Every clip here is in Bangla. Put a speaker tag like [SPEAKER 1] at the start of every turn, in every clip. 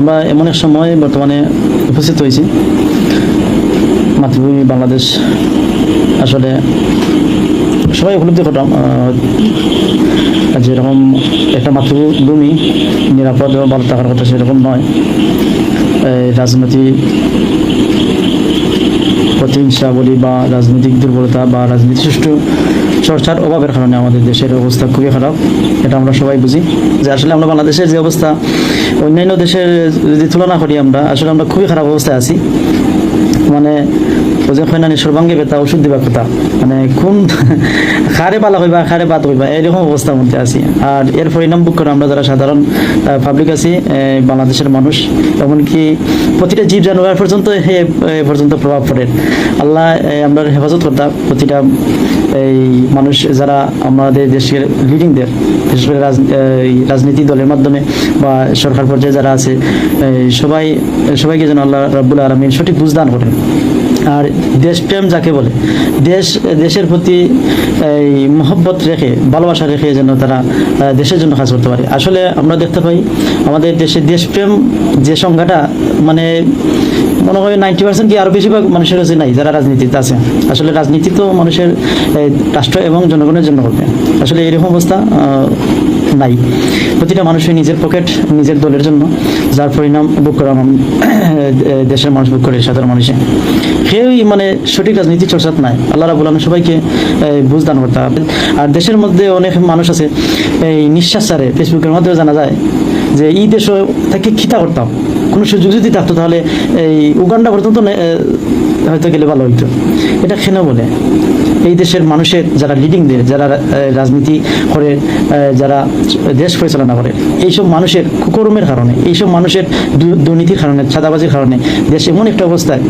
[SPEAKER 1] আমরা এমন এক সময় বর্তমানে উপস্থিত হয়েছি, মাতৃভূমি বাংলাদেশ আসলে সবাই উপলব্ধি করলাম যেরকম একটা মাতৃভূমি নিরাপদ এবং ভালো থাকার কথা সেরকম নয়। রাজনৈতিক প্রতিহিংসা বলি বা রাজনৈতিক দুর্বলতা বা রাজনীতি সুষ্ঠু চর্চার অভাবের কারণে আমাদের দেশের অবস্থা খুবই খারাপ, এটা আমরা সবাই বুঝি। যে আসলে আমরা বাংলাদেশের যে অবস্থা অন্যান্য দেশের যদি তুলনা করি আমরা আসলে আমরা খুবই খারাপ অবস্থায় আছি। মানে ওজন খৈনানি সর্বাঙ্গে ব্যথা ওষুধ দিবা কথা, মানে কোন খারে পালা হইবা খারে বাদ হইবা এইরকম অবস্থার মধ্যে আছি। আর এর পরিণাম ভোগ করে আমরা যারা সাধারণ পাবলিক আছি, বাংলাদেশের মানুষ, এমনকি প্রতিটা জীব জানোয়ার পর্যন্ত পর্যন্ত প্রভাব পড়ে। আল্লাহ আমরা হেফাজত করতাম প্রতিটা এই মানুষ যারা আমাদের দেশের লিডিংদের, বিশেষ করে রাজনীতি দলের মাধ্যমে বা সরকার পর্যায়ে যারা আছে সবাইকে যেন আল্লাহ রাব্বুল আলামিন সঠিক বুঝদান করেন। আর দেশপ্রেম যাকে বলে, দেশের প্রতি এই মহব্বত রেখে ভালোবাসা রেখে যেন তারা দেশের জন্য কাজ করতে পারে। আসলে আমরা দেখতে পাই আমাদের দেশে দেশপ্রেম যে সংখ্যাটা মানে মনে হয় 90% কি আরও বেশিরভাগ মানুষের কাছে নাই যারা রাজনীতিতে আছে। আসলে রাজনীতি তো মানুষের রাষ্ট্র এবং জনগণের জন্য করবে, আসলে এরকম অবস্থা নাই। প্রতিটা মানুষের নিজের পকেট নিজের দলের জন্য, যার পরিণাম ভোগ করা দেশের মানুষ ভোগ করে, সাধারণ মানুষে কেউই মানে সঠিক রাজনীতি চর্চাত নাই। আল্লাহ রাব্বুল আলামিন সবাইকে বুঝদান করতে হবে। আর দেশের মধ্যে অনেক মানুষ আছে এই নিঃশ্বাস ছাড়ে, ফেসবুকের মাধ্যমে জানা যায় যে এই দেশ থেকে খিতা করতাম, কোনো সুযোগ যদি থাকতো তাহলে এই উগান্ডা পর্যন্ত হয়তো গেলে ভালো হইতো। এটা কেন বলে? এই দেশের মানুষের যারা লিডিংদের, যারা রাজনীতি করে, যারা দেশ পরিচালনা করে, এইসব মানুষের কুকর্মের কারণে, এইসব মানুষের দুর্নীতির কারণে, চাঁদাবাজির কারণে দেশ এমন একটা অবস্থায়,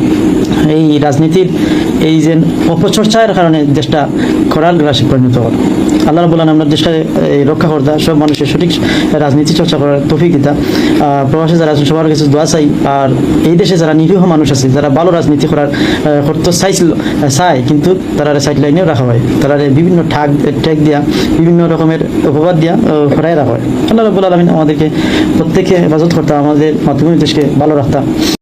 [SPEAKER 1] এই রাজনীতির এই যে অপচর্চার কারণে দেশটা খরাল গ্রাসে পরিণত হয়। আল্লাহ রাব্বুল আলামিন আমরা দেশটা রক্ষা করতা, সব মানুষের সঠিক রাজনীতি চর্চা করার তৌফিক দিতা। প্রবাসী যারা আছেন সবার কাছে দোয়া চাই। আর এই দেশে যারা নিরীহ মানুষ আছে, যারা ভালো রাজনীতি করতে চায় কিন্তু তারা সাইড লাইনেও রাখা হয়, তারা বিভিন্ন ট্যাগ দিয়া, বিভিন্ন রকমের অপবাদ দিয়া ফেরাই রাখা হয়। আল্লাহ রাব্বুল আলামিন আমাদেরকে প্রত্যেককে হেফাজত করতা, আমাদের মাতৃভূমি দেশকে ভালো রাখতা।